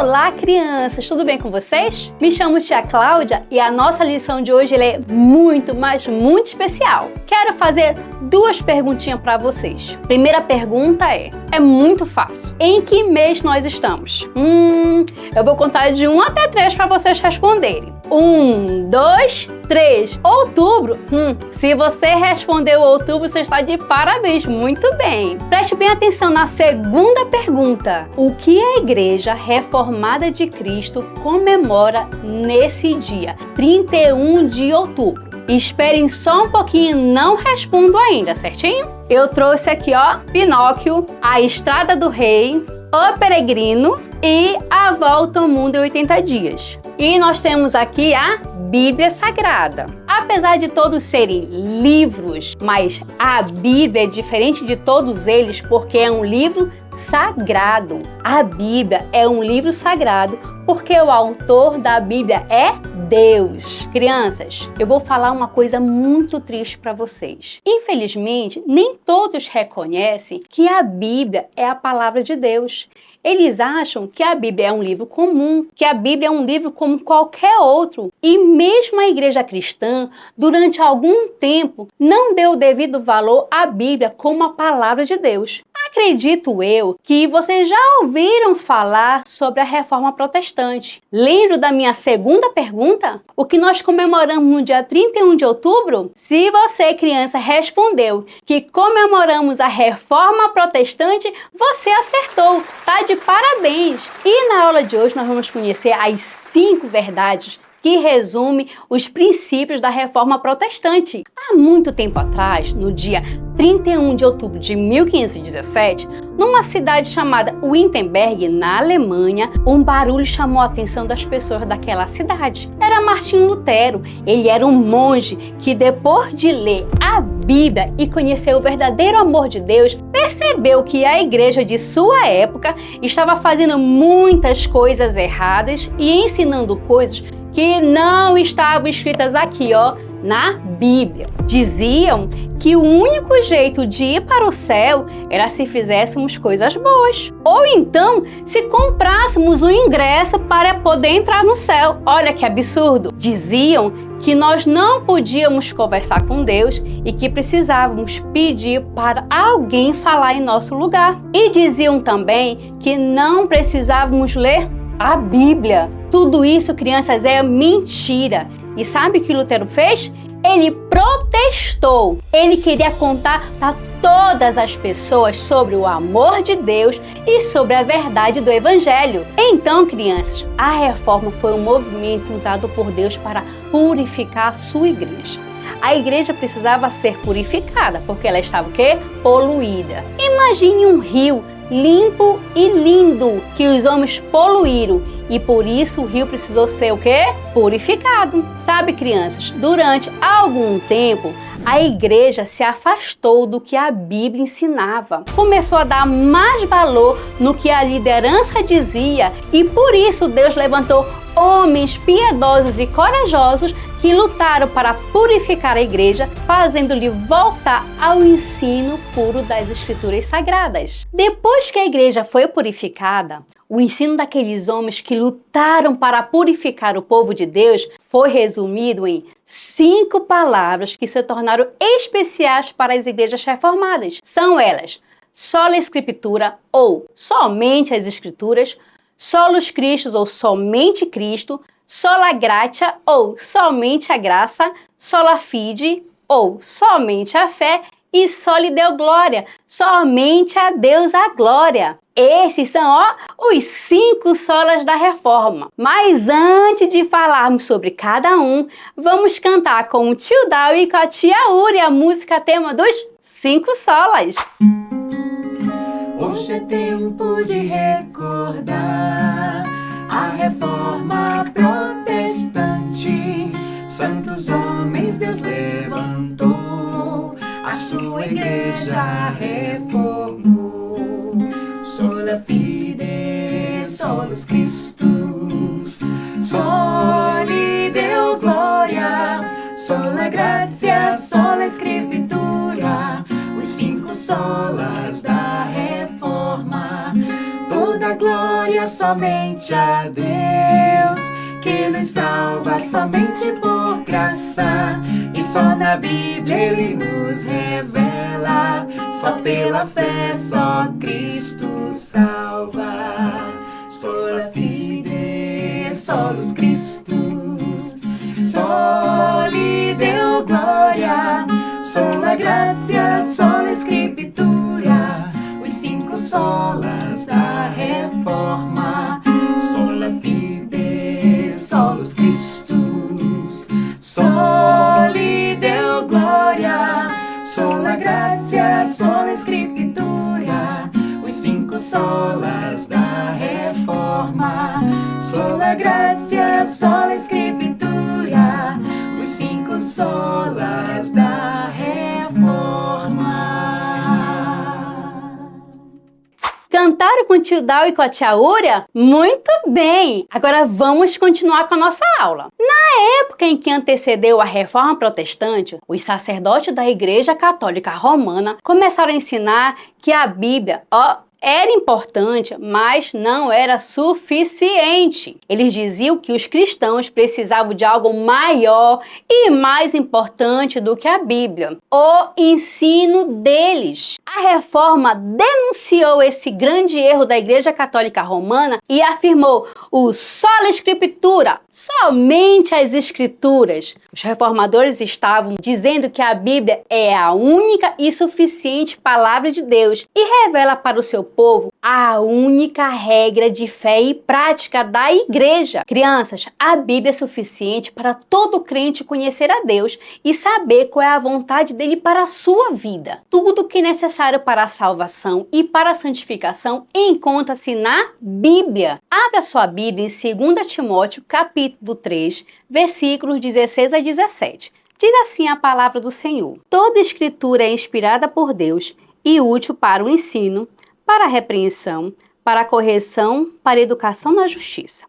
Olá, crianças! Tudo bem com vocês? Me chamo Tia Cláudia e a nossa lição de hoje é muito, mas muito especial. Quero fazer duas perguntinhas para vocês. Primeira pergunta é muito fácil. Em que mês nós estamos? Eu vou contar de 1 até 3 para vocês responderem. 1, 2, 3. Outubro? Se você respondeu outubro, você está de parabéns. Muito bem. Preste bem atenção na segunda pergunta. O que a Igreja Reformada de Cristo comemora nesse dia, 31 de outubro? Esperem só um pouquinho, não respondo ainda, certinho? Eu trouxe aqui, Pinóquio, A Estrada do Rei, O Peregrino e A Volta ao Mundo em 80 Dias. E nós temos aqui a Bíblia Sagrada. Apesar de todos serem livros, mas a Bíblia é diferente de todos eles porque é um livro sagrado. A Bíblia é um livro sagrado porque o autor da Bíblia é Deus. Crianças, eu vou falar uma coisa muito triste para vocês. Infelizmente, nem todos reconhecem que a Bíblia é a palavra de Deus. Eles acham que a Bíblia é um livro comum, que a Bíblia é um livro como qualquer outro. E mesmo a igreja cristã, durante algum tempo, não deu o devido valor à Bíblia como a palavra de Deus. Acredito eu que vocês já ouviram falar sobre a Reforma Protestante. Lembro da minha segunda pergunta? O que nós comemoramos no dia 31 de outubro? Se você, criança, respondeu que comemoramos a Reforma Protestante, você acertou, tá de parabéns! E na aula de hoje nós vamos conhecer as 5 verdades que resume os princípios da Reforma Protestante. Há muito tempo atrás, no dia 31 de outubro de 1517, numa cidade chamada Wittenberg, na Alemanha, um barulho chamou a atenção das pessoas daquela cidade. Era Martinho Lutero. Ele era um monge que, depois de ler a Bíblia e conhecer o verdadeiro amor de Deus, percebeu que a igreja de sua época estava fazendo muitas coisas erradas e ensinando coisas que não estavam escritas aqui, na Bíblia. Diziam que o único jeito de ir para o céu era se fizéssemos coisas boas. Ou então, se comprássemos um ingresso para poder entrar no céu. Olha que absurdo! Diziam que nós não podíamos conversar com Deus e que precisávamos pedir para alguém falar em nosso lugar. E diziam também que não precisávamos ler a Bíblia. Tudo isso, crianças, é mentira. E sabe o que Lutero fez? Ele protestou. Ele queria contar para todas as pessoas sobre o amor de Deus e sobre a verdade do Evangelho. Então, crianças, a reforma foi um movimento usado por Deus para purificar a sua igreja. A igreja precisava ser purificada porque ela estava o quê? Poluída. Imagine um rio limpo e lindo que os homens poluíram e por isso o rio precisou ser o quê? Purificado. Sabe, crianças, durante algum tempo a igreja se afastou do que a Bíblia ensinava. Começou a dar mais valor no que a liderança dizia e por isso Deus levantou homens piedosos e corajosos que lutaram para purificar a igreja, fazendo-lhe voltar ao ensino puro das Escrituras Sagradas. Depois que a igreja foi purificada, o ensino daqueles homens que lutaram para purificar o povo de Deus foi resumido em 5 palavras que se tornaram especiais para as igrejas reformadas. São elas: sola Escritura, ou somente as Escrituras, solus Christus, ou somente Cristo, sola gratia, ou somente a graça, sola fide, ou somente a fé, e soli deo glória, somente a Deus a glória. Esses são, os 5 solas da reforma. Mas antes de falarmos sobre cada um, vamos cantar com o tio Dal e com a tia Uri a música tema dos 5 solas. Hoje é tempo de recordar a reforma protestante. Santos homens Deus levantou, a sua igreja reformou. Sola fide, solus Christus, soli deo glória, sola gratia, sola escritura, os 5 solas da reforma. Toda glória somente a Deus, que nos salva somente por graça, e só na Bíblia Ele nos revela. Só pela fé, só Cristo salva. Sola fide, solus Christus, soli Deo gloria, sola gratia, sola escritura, os 5 solas da reforma. Sola fide, solus Christus, soli Deo gloria, sola gratia, sola escritura, os 5 solas da reforma. Sola gratia, sola escritura, os 5 solas da reforma. Cantaram com o tio Dal e com a tia Úria? Muito bem! Agora vamos continuar com a nossa aula. Na época em que antecedeu a Reforma Protestante, os sacerdotes da Igreja Católica Romana começaram a ensinar que a Bíblia, era importante, mas não era suficiente. Eles diziam que os cristãos precisavam de algo maior e mais importante do que a Bíblia, o ensino deles. A Reforma denunciou esse grande erro da Igreja Católica Romana e afirmou o sola Escritura, somente as Escrituras. Os reformadores estavam dizendo que a Bíblia é a única e suficiente palavra de Deus e revela para o seu povo a única regra de fé e prática da igreja. Crianças, a Bíblia é suficiente para todo crente conhecer a Deus e saber qual é a vontade dele para a sua vida. Tudo que é necessário para a salvação e para a santificação encontra-se na Bíblia. Abra sua Bíblia em 2 Timóteo, capítulo 3, versículos 16 a 17. Diz assim a palavra do Senhor: toda escritura é inspirada por Deus e útil para o ensino, para a repreensão, para a correção, para a educação na justiça,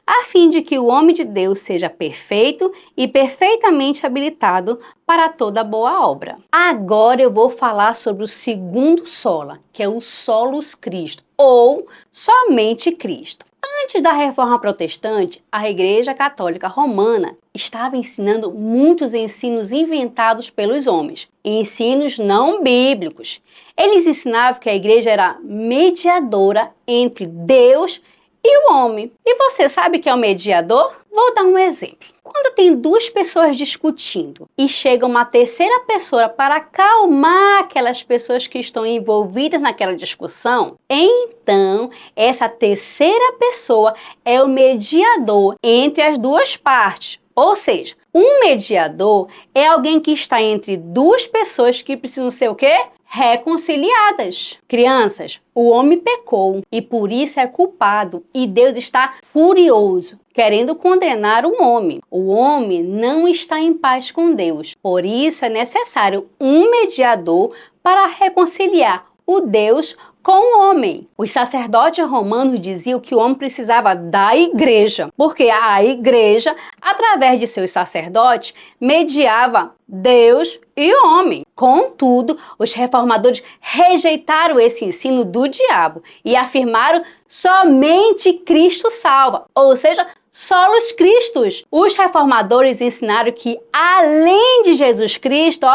a fim de que o homem de Deus seja perfeito e perfeitamente habilitado para toda boa obra. Agora eu vou falar sobre o segundo sola, que é o solus Christo, ou somente Cristo. Antes da Reforma Protestante, a Igreja Católica Romana estava ensinando muitos ensinos inventados pelos homens, ensinos não bíblicos. Eles ensinavam que a igreja era mediadora entre Deus e o homem. E você sabe o que é um mediador? Vou dar um exemplo. Quando tem 2 pessoas discutindo e chega uma terceira pessoa para acalmar aquelas pessoas que estão envolvidas naquela discussão, então essa terceira pessoa é o mediador entre as 2 partes. Ou seja, um mediador é alguém que está entre 2 pessoas que precisam ser o quê? Reconciliadas. Crianças, o homem pecou e por isso é culpado e Deus está furioso, querendo condenar o homem. O homem não está em paz com Deus, por isso é necessário um mediador para reconciliar o Deus com o homem. Os sacerdotes romanos diziam que o homem precisava da igreja, porque a igreja, através de seus sacerdotes, mediava Deus e o homem. Contudo, os reformadores rejeitaram esse ensino do diabo e afirmaram somente Cristo salva, ou seja, solos Christus. Os reformadores ensinaram que além de Jesus Cristo,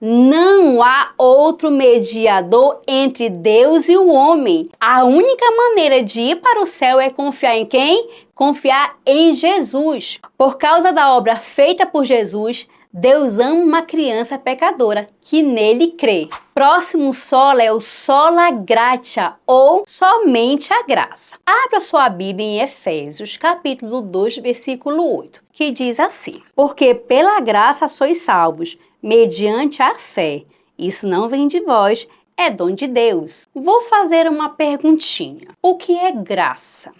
não há outro mediador entre Deus e o homem. A única maneira de ir para o céu é confiar em quem? Confiar em Jesus. Por causa da obra feita por Jesus, Deus ama uma criança pecadora que nele crê. Próximo sola é o sola gratia, ou somente a graça. Abra sua Bíblia em Efésios, capítulo 2, versículo 8, que diz assim: porque pela graça sois salvos, mediante a fé. Isso não vem de vós, é dom de Deus. Vou fazer uma perguntinha. O que é graça?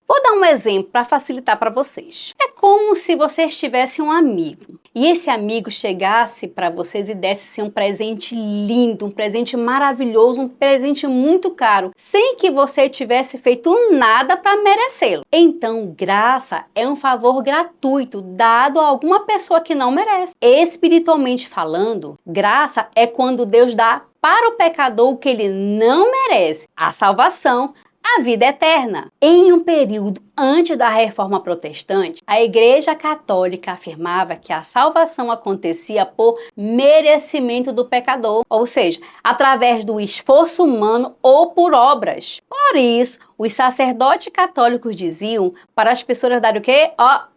Vou dar um exemplo para facilitar para vocês. É como se vocês tivessem um amigo e esse amigo chegasse para vocês e desse um presente lindo, um presente maravilhoso, um presente muito caro, sem que você tivesse feito nada para merecê-lo. Então, graça é um favor gratuito dado a alguma pessoa que não merece. Espiritualmente falando, graça é quando Deus dá para o pecador o que ele não merece: a salvação, a vida eterna. Em um período antes da Reforma Protestante, a Igreja Católica afirmava que a salvação acontecia por merecimento do pecador, ou seja, através do esforço humano ou por obras. Por isso, os sacerdotes católicos diziam para as pessoas darem o quê?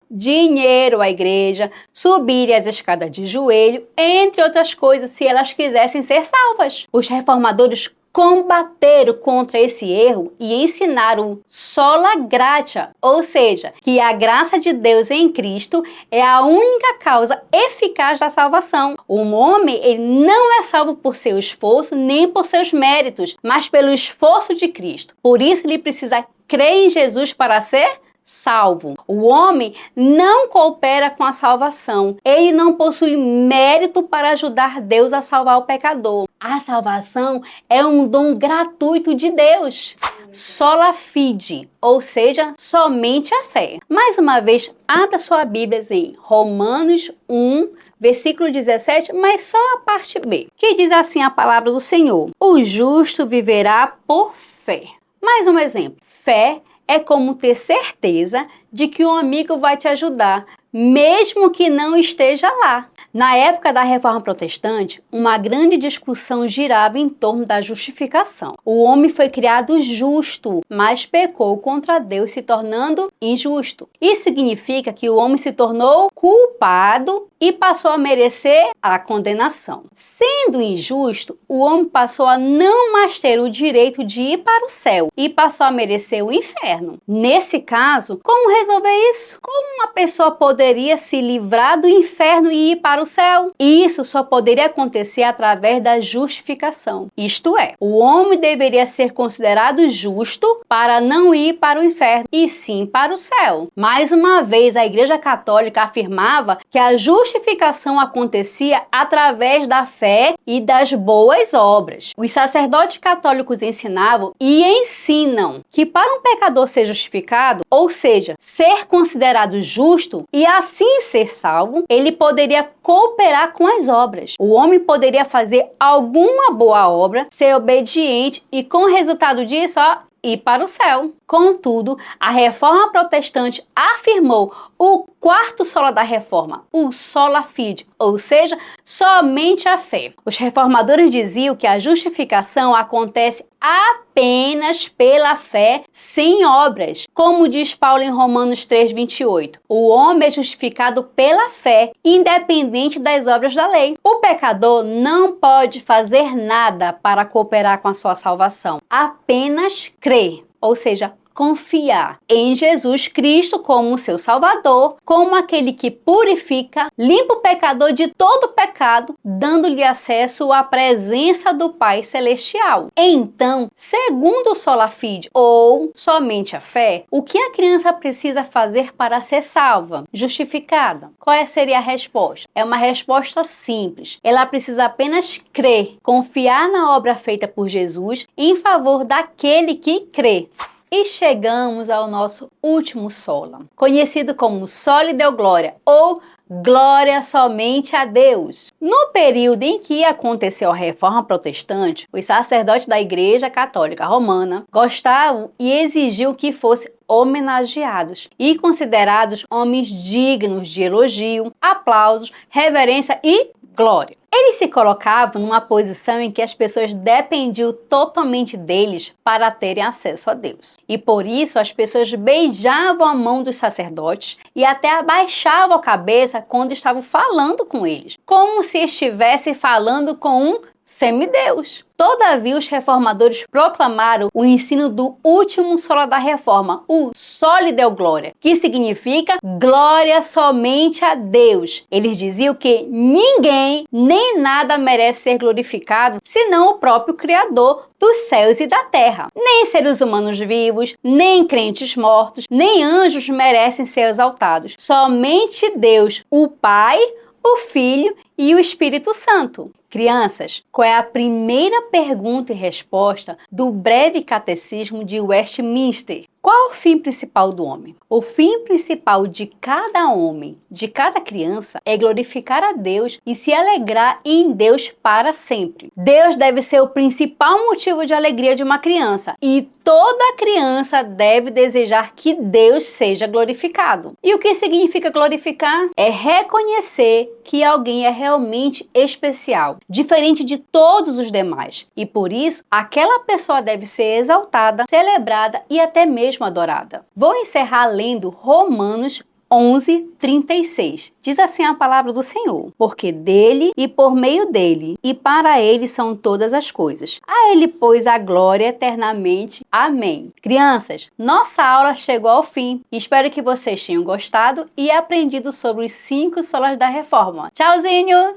Dinheiro à igreja, subirem as escadas de joelho, entre outras coisas, se elas quisessem ser salvas. Os reformadores combateram contra esse erro e ensinaram sola gratia, ou seja, que a graça de Deus em Cristo é a única causa eficaz da salvação. O homem, ele não é salvo por seu esforço nem por seus méritos, mas pelo esforço de Cristo. Por isso ele precisa crer em Jesus para ser salvo. O homem não coopera com a salvação. Ele não possui mérito para ajudar Deus a salvar o pecador. A salvação é um dom gratuito de Deus. Sola fide, ou seja, somente a fé. Mais uma vez, abra sua Bíblia em Romanos 1, versículo 17, mas só a parte B, que diz assim a palavra do Senhor: o justo viverá por fé. Mais um exemplo. Fé é como ter certeza de que um amigo vai te ajudar, mesmo que não esteja lá. Na época da Reforma Protestante, uma grande discussão girava em torno da justificação. O homem foi criado justo, mas pecou contra Deus, se tornando injusto. Isso significa que o homem se tornou culpado e passou a merecer a condenação. Sendo injusto, o homem passou a não mais ter o direito de ir para o céu e passou a merecer o inferno. Nesse caso, como resolver isso? Como uma pessoa poderia se livrar do inferno e ir para o céu? Isso só poderia acontecer através da justificação. Isto é, o homem deveria ser considerado justo para não ir para o inferno, e sim para o céu. Mais uma vez, a Igreja Católica afirmava que a justificação acontecia através da fé e das boas obras. Os sacerdotes católicos ensinavam e ensinam que para um pecador ser justificado, ou seja, ser considerado justo e assim ser salvo, ele poderia cooperar com as obras. O homem poderia fazer alguma boa obra, ser obediente e com o resultado disso, ir para o céu. Contudo, a Reforma Protestante afirmou o quarto sola da Reforma, o sola fide, ou seja, somente a fé. Os reformadores diziam que a justificação acontece apenas pela fé, sem obras. Como diz Paulo em Romanos 3:28, o homem é justificado pela fé, independente das obras da lei. O pecador não pode fazer nada para cooperar com a sua salvação, apenas crer, ou seja, confiar em Jesus Cristo como seu Salvador, como aquele que purifica, limpa o pecador de todo pecado, dando-lhe acesso à presença do Pai Celestial. Então, segundo o sola fide, ou somente a fé, o que a criança precisa fazer para ser salva, justificada? Qual seria a resposta? É uma resposta simples. Ela precisa apenas crer, confiar na obra feita por Jesus em favor daquele que crê. E chegamos ao nosso último sola, conhecido como Soli Deo Gloria, ou glória somente a Deus. No período em que aconteceu a Reforma Protestante, os sacerdotes da Igreja Católica Romana gostavam e exigiam que fossem homenageados e considerados homens dignos de elogio, aplausos, reverência e glória. Eles se colocavam numa posição em que as pessoas dependiam totalmente deles para terem acesso a Deus. E por isso as pessoas beijavam a mão dos sacerdotes e até abaixavam a cabeça quando estavam falando com eles, como se estivesse falando com um semideus. Todavia, os reformadores proclamaram o ensino do último sola da Reforma, o Soli Deo Gloria, que significa glória somente a Deus. Eles diziam que ninguém nem nada merece ser glorificado senão o próprio Criador dos céus e da terra. Nem seres humanos vivos, nem crentes mortos, nem anjos merecem ser exaltados. Somente Deus, o Pai, o Filho e o Espírito Santo. Crianças, qual é a primeira pergunta e resposta do breve catecismo de Westminster? Qual o fim principal do homem? O fim principal de cada homem, de cada criança, é glorificar a Deus e se alegrar em Deus para sempre. Deus deve ser o principal motivo de alegria de uma criança e toda criança deve desejar que Deus seja glorificado. E o que significa glorificar? É reconhecer que alguém é realmente especial, diferente de todos os demais. E por isso, aquela pessoa deve ser exaltada, celebrada e até mesmo adorada. Vou encerrar lendo Romanos 11:36. Diz assim a palavra do Senhor: porque dele e por meio dele e para ele são todas as coisas. A ele, pois, a glória eternamente. Amém. Crianças, nossa aula chegou ao fim. Espero que vocês tenham gostado e aprendido sobre os 5 solas da reforma. Tchauzinho!